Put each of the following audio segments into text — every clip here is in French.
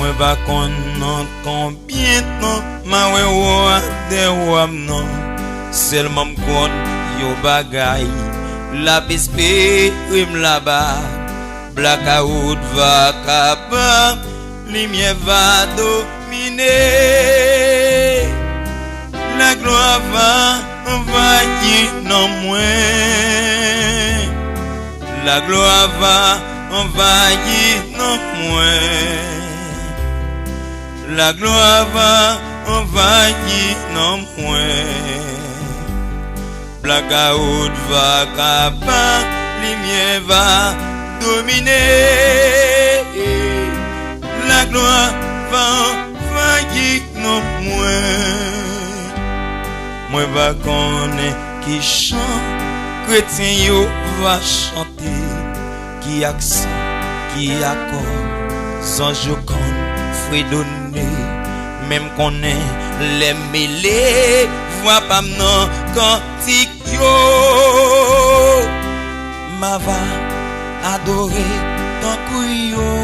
Moi pas connaître combien de temps ma ouais de wam non seulement m'con yo bagay la espérer là-bas blackout va capable lumière va dominer la gloire va envahir non moins la gloire va envahir non moins la gloire va envahir non moins blackout va capable lumière va dominer la gloire va envahir non moins moi va connaître qui chante chrétien yo va chanter qui accent qui accord sans jocon fredonner même qu'on est les mêlés voix pas non cantique yo ma va adorer ton couillon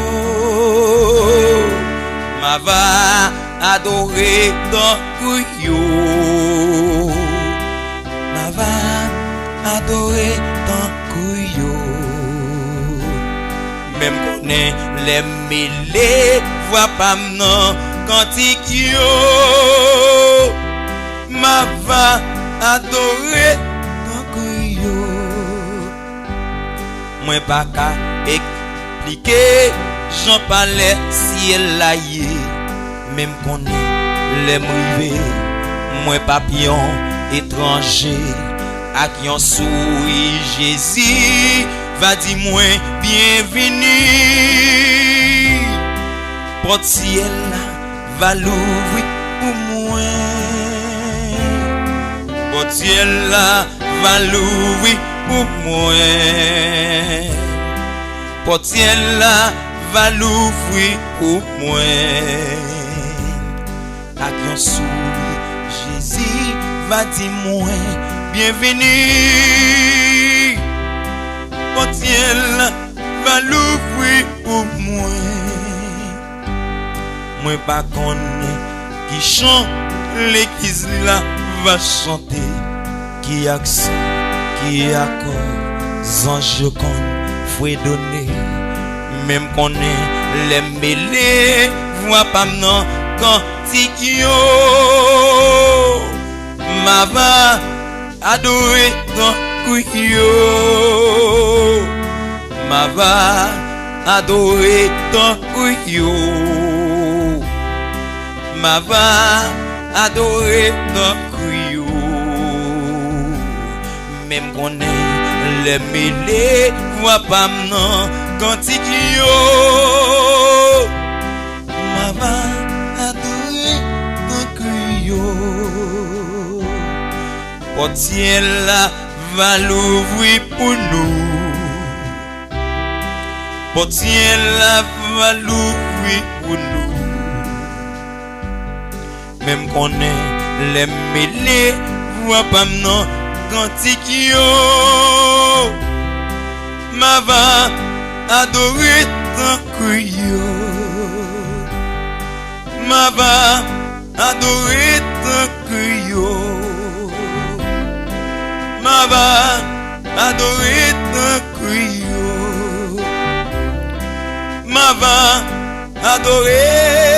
ma va adorer ton couillon ma va adorer ton couillon même qu'on est les mêlés voix pas non cantique yo ma va adorer ton couillon moi pas qu'à expliquer j'en parlais ciel là même qu'on est les mrivé moi papillon étranger à qui on sourit Jésus va dire moi bienvenue porte ciel va l'ouvrir pour moi porte ciel va l'ouvrir pour moi porte ciel va l'ouvrir pour moi à qui on sourit Jésus va dire moi bienvenue porte ciel va l'ouvrir pour moi moi pas connaître qui chante l'église là va chanter qui accent qui accord ange qu'on faut donner même qu'on est les mêlés voix pas non cantique yo ma va adorer ton couillon ma va adorer ton couillon ma va adorer ton couillon même qu'on est les mêlés voix pas non cantique yo ma va adorer ton couillon porte ciel va l'ouvrir pour nous porte ciel va l'ouvrir pour nous même qu'on est les mêlés voix pas non cantique yo ma va adorer ton couillon ma va adorer ton couillon ma va adorer ton couillon ma va adorer